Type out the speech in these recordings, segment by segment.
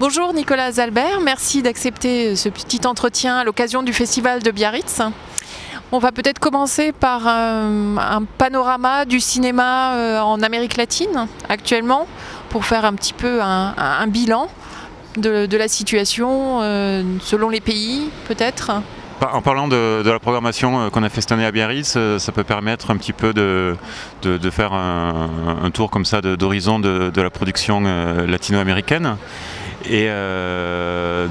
Bonjour Nicolas Albert, merci d'accepter ce petit entretien à l'occasion du festival de Biarritz. On va peut-être commencer par un panorama du cinéma en Amérique latine actuellement pour faire un petit peu un bilan de la situation selon les pays peut-être. En parlant de la programmation qu'on a fait cette année à Biarritz, ça peut permettre un petit peu de faire un tour comme ça d'horizon de la production latino-américaine. Et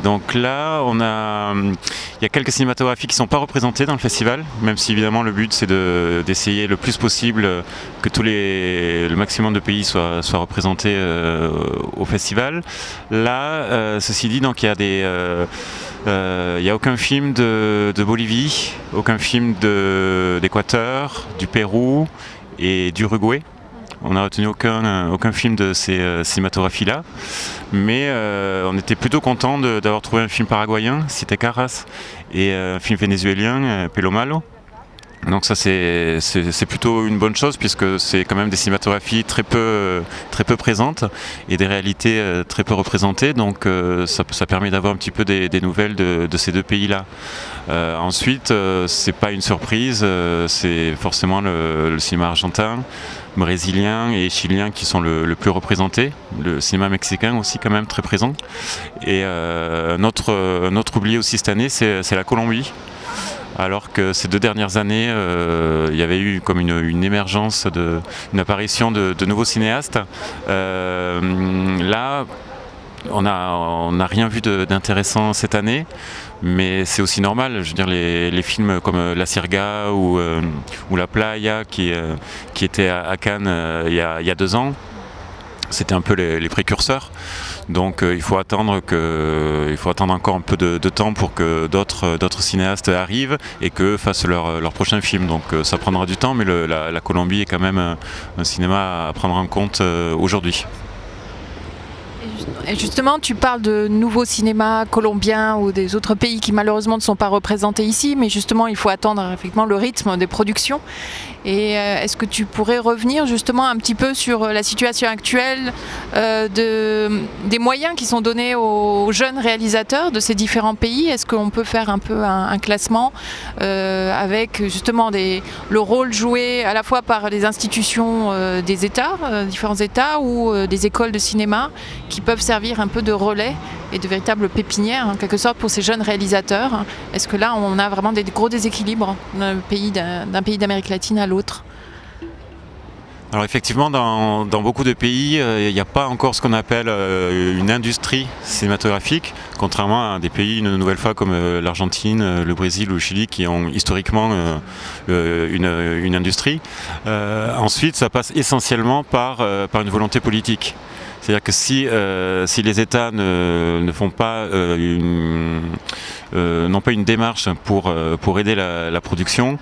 donc là, il y a quelques cinématographies qui ne sont pas représentées dans le festival, même si évidemment le but c'est d'essayer le plus possible que le maximum de pays soient représentés au festival. Là, ceci dit, donc il n'y a aucun film de Bolivie, aucun film d'Équateur, du Pérou et d'Uruguay. On n'a retenu aucun film de ces cinématographies-là, mais on était plutôt content d'avoir trouvé un film paraguayen, Siete Caras, et un film vénézuélien, Pelo Malo. Donc ça c'est plutôt une bonne chose puisque c'est quand même des cinématographies très peu présentes et des réalités très peu représentées, donc ça permet d'avoir un petit peu des nouvelles de ces deux pays-là. Ensuite, c'est pas une surprise, c'est forcément le cinéma argentin, brésilien et chilien qui sont le plus représentés. Le cinéma mexicain aussi quand même très présent. Et notre oublié aussi cette année, c'est la Colombie. Alors que ces 2 dernières années, il y avait eu comme une émergence, une apparition de nouveaux cinéastes. Là, on n'a rien vu d'intéressant cette année, mais c'est aussi normal. Je veux dire, les films comme La Sirga ou La Playa qui étaient à Cannes il y a 2 ans, c'était un peu les précurseurs. Donc il faut attendre encore un peu de temps pour que d'autres cinéastes arrivent et que fassent leur prochain film. Donc ça prendra du temps, mais la Colombie est quand même un cinéma à prendre en compte aujourd'hui. Et justement, tu parles de nouveaux cinémas colombiens ou des autres pays qui malheureusement ne sont pas représentés ici, mais justement il faut attendre effectivement le rythme des productions. Et est-ce que tu pourrais revenir justement un petit peu sur la situation actuelle des moyens qui sont donnés aux jeunes réalisateurs de ces différents pays? Est-ce qu'on peut faire un peu un classement avec justement le rôle joué à la fois par les institutions des États, différents États ou des écoles de cinéma qui peuvent servir un peu de relais et de véritables pépinières en quelque sorte pour ces jeunes réalisateurs? Est-ce que là on a vraiment des gros déséquilibres d'un pays d'Amérique latine à l'autre? Alors effectivement, dans beaucoup de pays, il n'y a pas encore ce qu'on appelle une industrie cinématographique, contrairement à des pays, une nouvelle fois, comme l'Argentine, le Brésil ou le Chili, qui ont historiquement une industrie. Ensuite, ça passe essentiellement par une volonté politique. C'est-à-dire que si les États ne font pas n'ont pas une démarche pour aider la production,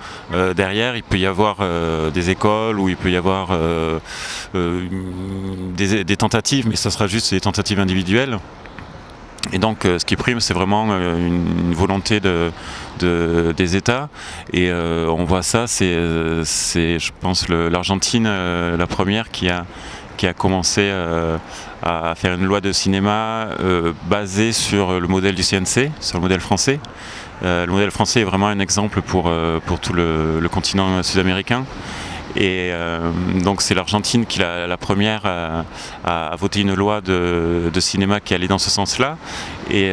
derrière il peut y avoir des écoles où il peut y avoir des tentatives, mais ça sera juste des tentatives individuelles. Et donc ce qui prime, c'est vraiment une volonté des États. Et on voit ça, c'est je pense l'Argentine la première qui a commencé à faire une loi de cinéma basée sur le modèle du CNC, sur le modèle français. Le modèle français est vraiment un exemple pour tout le continent sud-américain. Et donc c'est l'Argentine qui est la première à voter une loi de cinéma qui allait dans ce sens-là. Et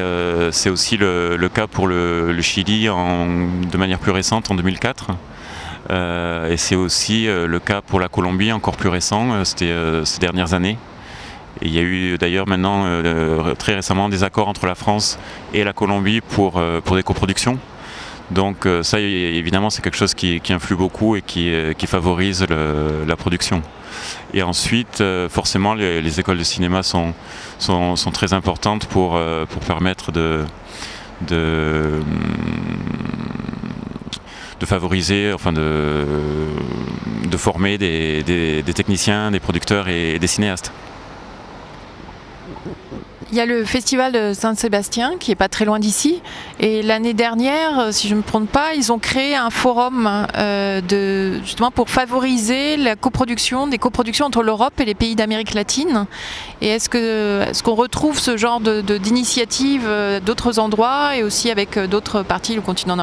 c'est aussi le cas pour le Chili de manière plus récente, en 2004. Et c'est aussi le cas pour la Colombie, encore plus récent, c'était ces dernières années. Et il y a eu d'ailleurs maintenant très récemment des accords entre la France et la Colombie pour des coproductions. Donc ça évidemment c'est quelque chose qui influe beaucoup et qui favorise la production. Et ensuite forcément les écoles de cinéma sont très importantes pour permettre de favoriser, enfin de former des techniciens, des producteurs et des cinéastes. Il y a le festival de Saint-Sébastien qui est pas très loin d'ici, et l'année dernière, si je ne me trompe pas, ils ont créé un forum justement pour favoriser la coproduction, des coproductions entre l'Europe et les pays d'Amérique latine. Et est-ce qu'on retrouve ce genre d'initiative d'autres endroits et aussi avec d'autres parties, le continent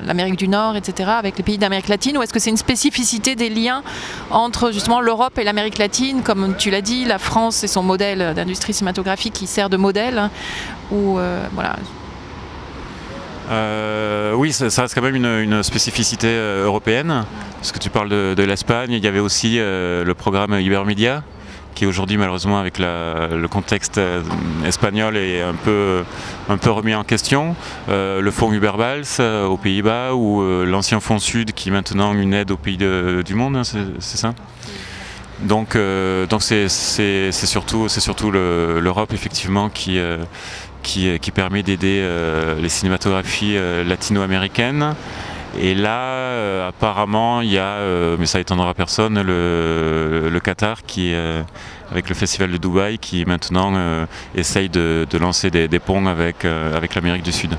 l'Amérique du Nord, etc., avec les pays d'Amérique latine, ou est-ce que c'est une spécificité des liens entre justement l'Europe et l'Amérique latine, comme tu l'as dit, la France et son modèle d'industrie cinématographique qui sert de modèle, ou voilà. Oui, ça reste quand même une spécificité européenne, parce que tu parles de l'Espagne. Il y avait aussi le programme Ibermedia, qui aujourd'hui malheureusement avec le contexte espagnol est un peu remis en question. Le fonds Uberbals aux Pays-Bas, ou l'ancien fonds Sud qui est maintenant une aide aux pays du monde, hein, c'est ça? Donc c'est surtout l'Europe effectivement qui permet d'aider les cinématographies latino-américaines. Et là, apparemment, il y a, mais ça étonnera personne, le Qatar qui, avec le festival de Dubaï, qui maintenant essaye de lancer des ponts avec l'Amérique du Sud.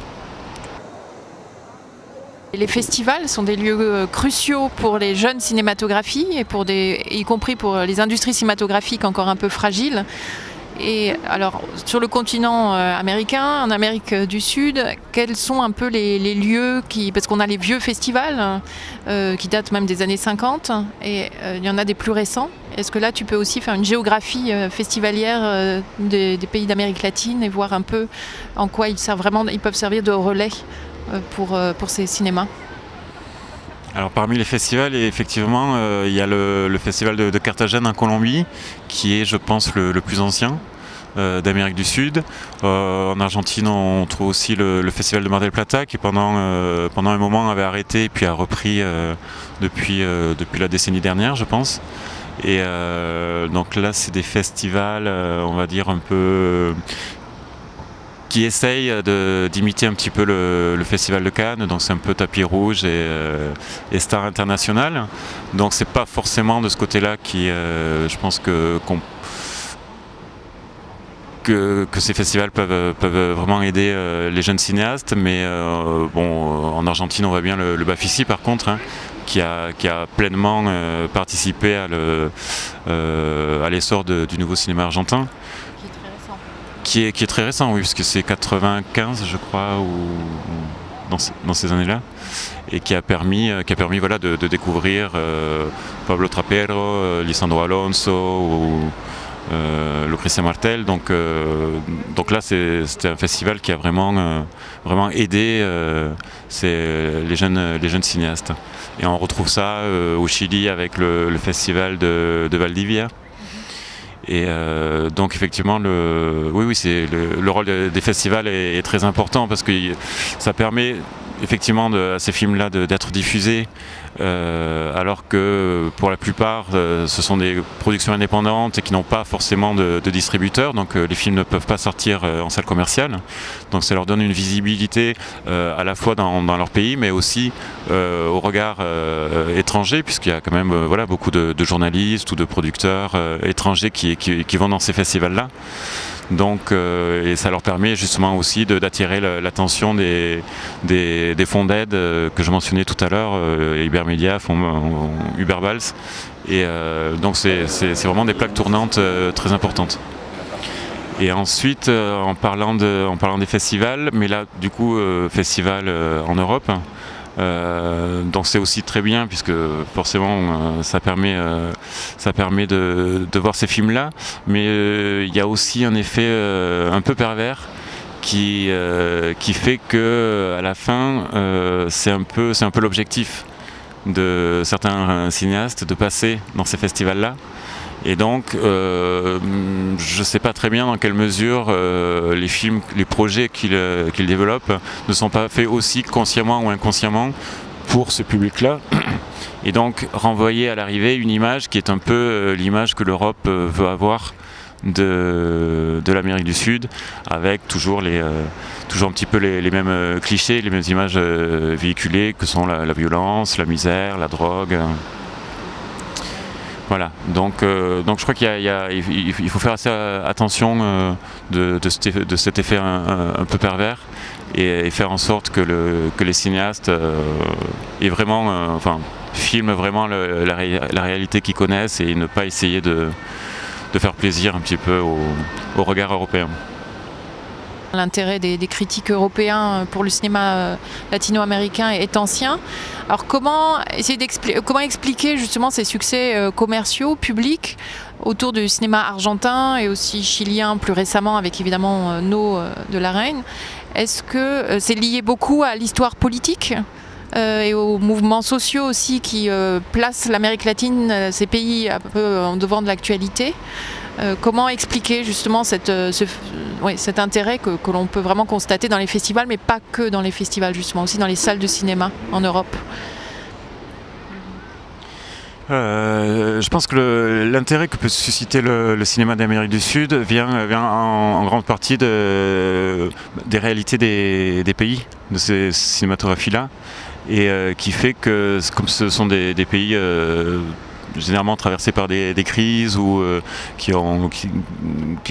Les festivals sont des lieux cruciaux pour les jeunes cinématographies, et y compris pour les industries cinématographiques encore un peu fragiles. Et alors, sur le continent américain, en Amérique du Sud, quels sont un peu les lieux parce qu'on a les vieux festivals qui datent même des années 50, et il y en a des plus récents. Est-ce que là, tu peux aussi faire une géographie festivalière des pays d'Amérique latine et voir un peu en quoi ils peuvent servir de relais pour ces cinémas? Alors parmi les festivals, effectivement, il y a le festival de Carthagène en Colombie, qui est, je pense, le plus ancien d'Amérique du Sud. En Argentine, on trouve aussi le festival de Mar del Plata, qui pendant un moment avait arrêté et puis a repris depuis la décennie dernière, je pense. Et donc là, c'est des festivals, on va dire, un peu qui essaye d'imiter un petit peu le Festival de Cannes, donc c'est un peu tapis rouge et star international. Donc c'est pas forcément de ce côté-là qui, je pense que ces festivals peuvent vraiment aider les jeunes cinéastes, mais bon, en Argentine on voit bien le Bafisi par contre, hein, qui a pleinement participé à l'essor du nouveau cinéma argentin. Qui est très récent, oui, puisque c'est 95, je crois, ou dans ces années-là, et qui a permis voilà, de découvrir Pablo Trapero, Lisandro Alonso ou Lucrecia Martel. Donc là, c'était un festival qui a vraiment aidé les jeunes cinéastes. Et on retrouve ça au Chili avec le festival de Valdivia. Et donc effectivement, le rôle des festivals est très important, parce que ça permet effectivement à ces films-là d'être diffusés, alors que pour la plupart ce sont des productions indépendantes et qui n'ont pas forcément de distributeurs, donc les films ne peuvent pas sortir en salle commerciale. Donc ça leur donne une visibilité à la fois dans leur pays, mais aussi au regard étranger, puisqu'il y a quand même voilà, beaucoup de journalistes ou de producteurs étrangers qui vont dans ces festivals-là. Donc, et ça leur permet justement aussi d'attirer l'attention des fonds d'aide que je mentionnais tout à l'heure, Ibermedia, fonds Uberbals. Et donc c'est vraiment des plaques tournantes très importantes. Et ensuite, en parlant des festivals, mais là du coup festival en Europe, donc c'est aussi très bien, puisque forcément ça permet de voir ces films-là, mais il y a aussi un effet un peu pervers qui fait que à la fin c'est un peu l'objectif de certains cinéastes de passer dans ces festivals-là. Et donc, je ne sais pas très bien dans quelle mesure les projets qu'ils développent ne sont pas faits aussi consciemment ou inconsciemment pour ce public-là. Et donc, renvoyer à l'arrivée une image qui est un peu l'image que l'Europe veut avoir de l'Amérique du Sud, avec toujours un petit peu les mêmes clichés, les mêmes images véhiculées, que sont la violence, la misère, la drogue. Voilà, donc je crois qu'il faut faire assez attention de cet effet un peu pervers et faire en sorte que les cinéastes filment vraiment la réalité qu'ils connaissent et ne pas essayer de faire plaisir un petit peu au regard européen. L'intérêt des critiques européens pour le cinéma latino-américain est ancien. Alors comment expliquer justement ces succès commerciaux, publics, autour du cinéma argentin et aussi chilien plus récemment avec évidemment No de la Reine? Est-ce que c'est lié beaucoup à l'histoire politique et aux mouvements sociaux aussi qui placent l'Amérique latine, ces pays un peu en devant de l'actualité? Comment expliquer justement cet intérêt que l'on peut vraiment constater dans les festivals, mais pas que dans les festivals justement, aussi dans les salles de cinéma en Europe? Je pense que l'intérêt que peut susciter le cinéma d'Amérique du Sud vient en grande partie des réalités des pays, de ces cinématographies-là, et qui fait que comme ce sont des pays généralement traversés par des crises ou qui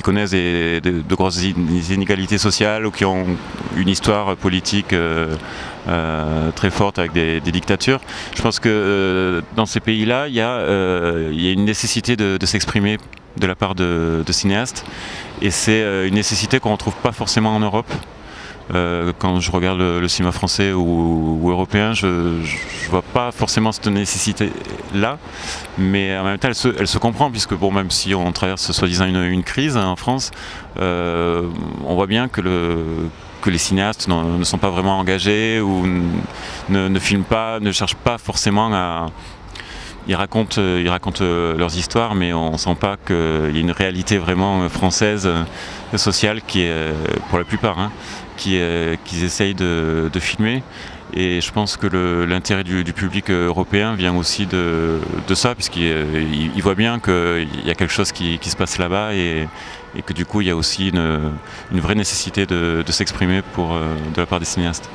connaissent de grosses inégalités sociales ou qui ont une histoire politique très forte avec des dictatures. Je pense que dans ces pays-là, il y a une nécessité de s'exprimer de la part de cinéastes, et c'est une nécessité qu'on ne retrouve pas forcément en Europe. Quand je regarde le cinéma français ou européen, je ne vois pas forcément cette nécessité-là, mais en même temps elle se comprend, puisque bon, même si on traverse soi-disant une crise en France, on voit bien que les cinéastes ne sont pas vraiment engagés ou ne filment pas, ne cherchent pas forcément à... Ils racontent leurs histoires, mais on ne sent pas qu'il y a une réalité vraiment française, sociale, qui est, pour la plupart, qu'ils essayent de filmer. Et je pense que l'intérêt du public européen vient aussi de ça, puisqu'il voit bien qu'il y a quelque chose qui se passe là-bas, et que du coup il y a aussi une vraie nécessité de s'exprimer de la part des cinéastes.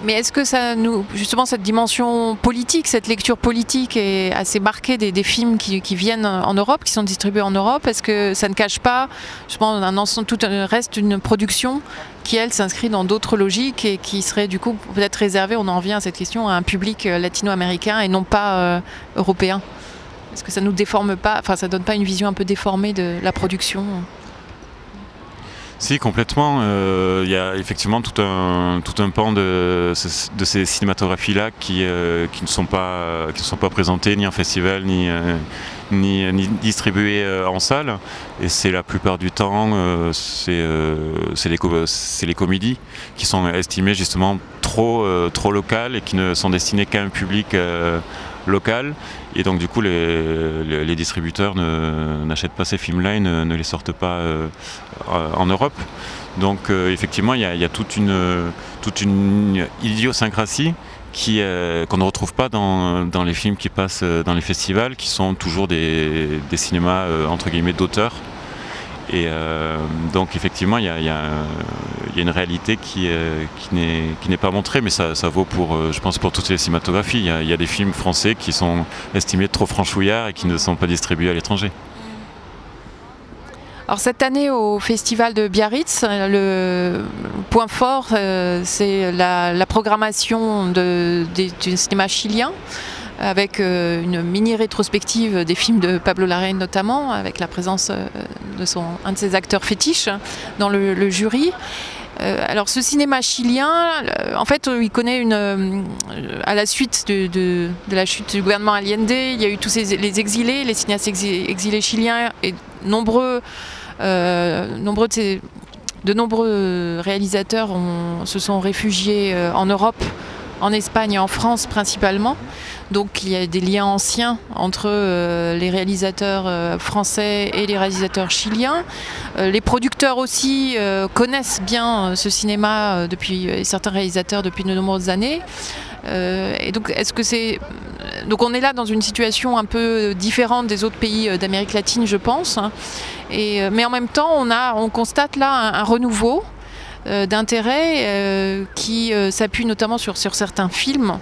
Mais est-ce que justement cette dimension politique, cette lecture politique est assez marquée des films qui viennent en Europe, qui sont distribués en Europe? Est-ce que ça ne cache pas, je pense, tout reste une production qui, elle, s'inscrit dans d'autres logiques et qui serait du coup peut-être réservée, on en revient à cette question, à un public latino-américain et non pas européen? Est-ce que ça nous déforme pas, enfin ça donne pas une vision un peu déformée de la production? Si, complètement. Il y a effectivement tout un pan de ces cinématographies-là qui ne sont pas présentées ni en festival ni distribuées en salle. Et c'est la plupart du temps, c'est les comédies qui sont estimées justement trop locales et qui ne sont destinées qu'à un public local, et donc du coup les distributeurs n'achètent pas ces films-là et ne les sortent pas en Europe. Donc effectivement il y a toute une idiosyncrasie qu'on ne retrouve pas dans les films qui passent dans les festivals, qui sont toujours des cinémas entre guillemets d'auteur. Et donc effectivement il y a une réalité qui n'est pas montrée, mais ça vaut je pense pour toutes les cinématographies. Il y a des films français qui sont estimés trop franchouillards et qui ne sont pas distribués à l'étranger. Alors cette année au festival de Biarritz, le point fort c'est la programmation du cinéma chilien, avec une mini rétrospective des films de Pablo Larraín notamment, avec la présence de un de ses acteurs fétiches dans le jury. Alors ce cinéma chilien, en fait, il connaît à la suite de la chute du gouvernement Allende, il y a eu tous les exilés, les cinéastes exilés chiliens, et de nombreux réalisateurs se sont réfugiés en Europe, en Espagne et en France principalement. Donc il y a des liens anciens entre les réalisateurs français et les réalisateurs chiliens. Les producteurs aussi connaissent bien ce cinéma et certains réalisateurs depuis de nombreuses années. Et donc donc on est là dans une situation un peu différente des autres pays d'Amérique latine, je pense. Mais en même temps, on constate là un renouveau. d'intérêt qui s'appuie notamment sur certains films,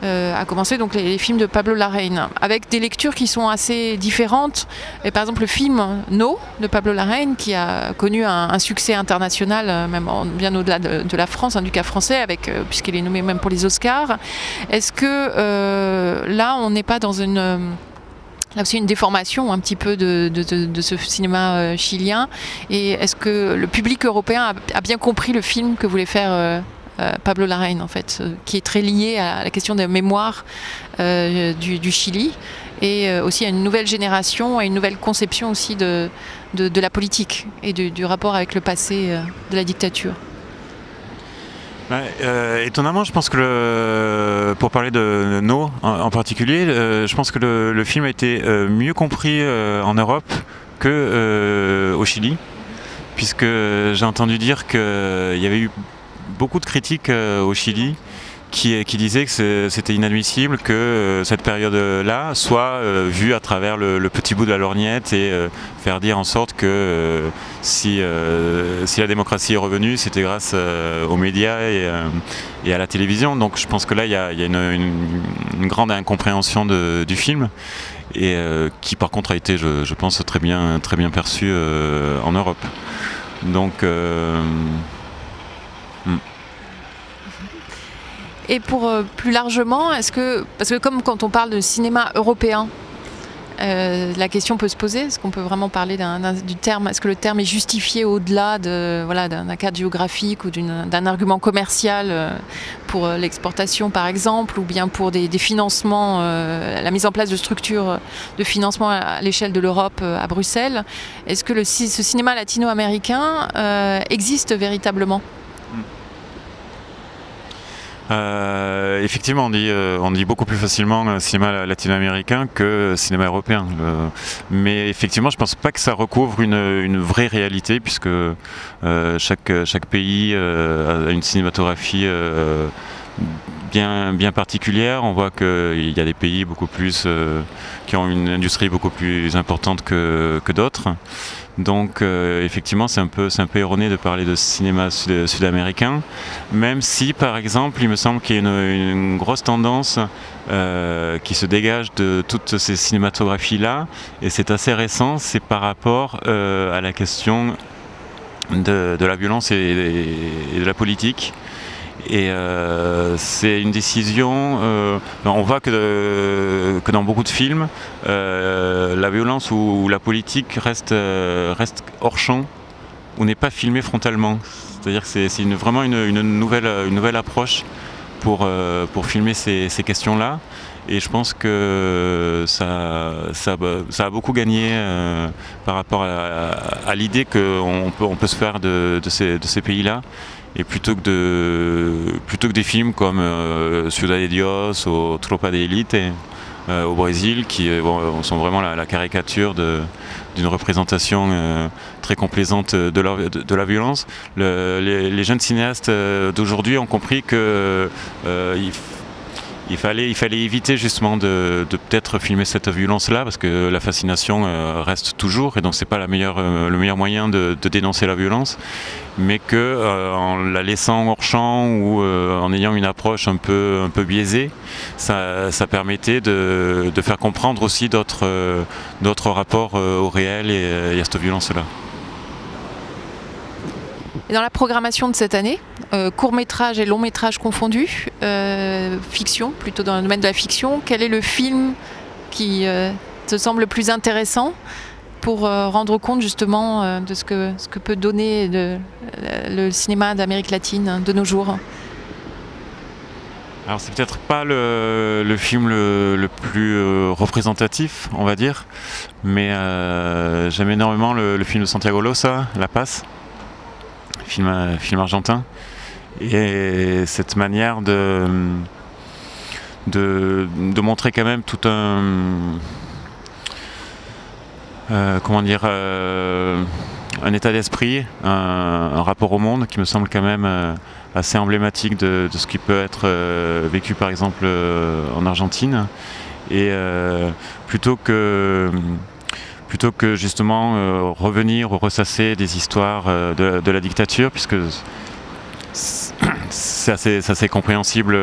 à commencer donc les films de Pablo Larraín, avec des lectures qui sont assez différentes. Et par exemple le film No de Pablo Larraín, qui a connu un succès international, même bien au-delà de la France, du cas français, puisqu'il est nommé même pour les Oscars. Est-ce que là on n'est pas dans là aussi une déformation un petit peu de ce cinéma chilien, et est-ce que le public européen a bien compris le film que voulait faire Pablo Larraín, en fait, qui est très lié à la question de mémoire du Chili, et aussi à une nouvelle génération, à une nouvelle conception aussi de la politique et du rapport avec le passé de la dictature? Étonnamment, je pense que pour parler de No en particulier, je pense que le film a été mieux compris en Europe qu'au Chili, puisque j'ai entendu dire qu'il y avait eu beaucoup de critiques au Chili qui disaient que c'était inadmissible que cette période-là soit vue à travers le petit bout de la lorgnette, et faire dire en sorte que si la démocratie est revenue, c'était grâce aux médias et à la télévision. Donc je pense que là il y a une grande incompréhension du film, et qui par contre a été, je pense, très bien perçu en Europe. Donc et pour plus largement, parce que comme quand on parle de cinéma européen, la question peut se poser, est-ce qu'on peut vraiment parler du terme, est-ce que le terme est justifié au-delà d'un cadre géographique ou d'un argument commercial pour l'exportation par exemple, ou bien pour des financements, la mise en place de structures de financement à l'échelle de l'Europe, à Bruxelles. Est-ce que ce cinéma latino-américain existe véritablement? Effectivement, on dit beaucoup plus facilement cinéma latino-américain que cinéma européen. Mais effectivement, je pense pas que ça recouvre une vraie réalité, puisque chaque pays a une cinématographie bien particulière. On voit qu'il y a des pays beaucoup plus qui ont une industrie beaucoup plus importante que d'autres. Donc effectivement c'est un peu erroné de parler de cinéma sud-américain, même si par exemple il me semble qu'il y a une grosse tendance qui se dégage de toutes ces cinématographies là, et c'est assez récent, c'est par rapport à la question de la violence et de la politique. Et c'est une décision, on voit que dans beaucoup de films, la violence ou la politique reste hors champ, ou n'est pas filmée frontalement. C'est-à-dire que c'est vraiment une nouvelle approche pour filmer ces questions-là. Et je pense que ça a beaucoup gagné par rapport à l'idée qu'on peut se faire de ces pays-là. Et plutôt que des films comme Ciudad de Dios ou Tropa de Elite au Brésil, qui sont vraiment la caricature d'une représentation très complaisante de la violence, les jeunes cinéastes d'aujourd'hui ont compris que il fallait éviter justement de peut-être filmer cette violence-là, parce que la fascination reste toujours, et donc c'est pas le meilleur moyen de dénoncer la violence, mais que en la laissant hors champ ou en ayant une approche un peu biaisée, ça permettait de faire comprendre aussi d'autres rapports au réel et à cette violence-là. Et dans la programmation de cette année, court-métrage et long-métrage confondus, fiction, plutôt dans le domaine de la fiction, quel est le film qui te semble le plus intéressant pour rendre compte justement de ce que peut donner le cinéma d'Amérique latine de nos jours? Alors c'est peut-être pas le film le plus représentatif, on va dire, mais j'aime énormément le film de Santiago Losa, La Paz. Film argentin, et cette manière de montrer quand même tout un un état d'esprit, un rapport au monde qui me semble quand même assez emblématique de ce qui peut être vécu par exemple en Argentine, et plutôt que justement revenir ou ressasser des histoires de la dictature, puisque c'est assez compréhensible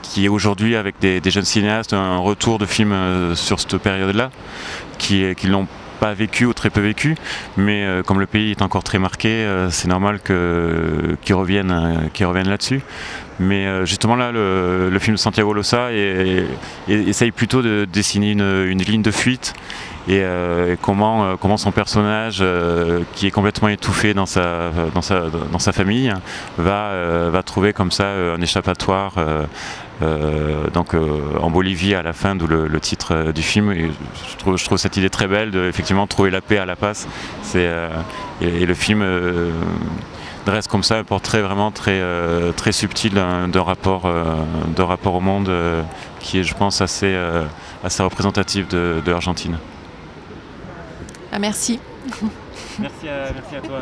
qui est aujourd'hui avec des jeunes cinéastes un retour de films sur cette période-là, qui l'ont pas vécu ou très peu vécu, mais comme le pays est encore très marqué, c'est normal qu'ils reviennent là-dessus. Mais justement là, le film de Santiago Losa essaye plutôt de dessiner une ligne de fuite et comment son personnage, qui est complètement étouffé dans sa famille, va trouver comme ça un échappatoire en Bolivie à la fin, d'où le titre du film. Et je trouve cette idée très belle de effectivement trouver la paix à La Paz. Et le film dresse comme ça un portrait vraiment très subtil d'un rapport au monde qui est, je pense, assez représentatif de l'Argentine. Ah, merci. Merci à toi.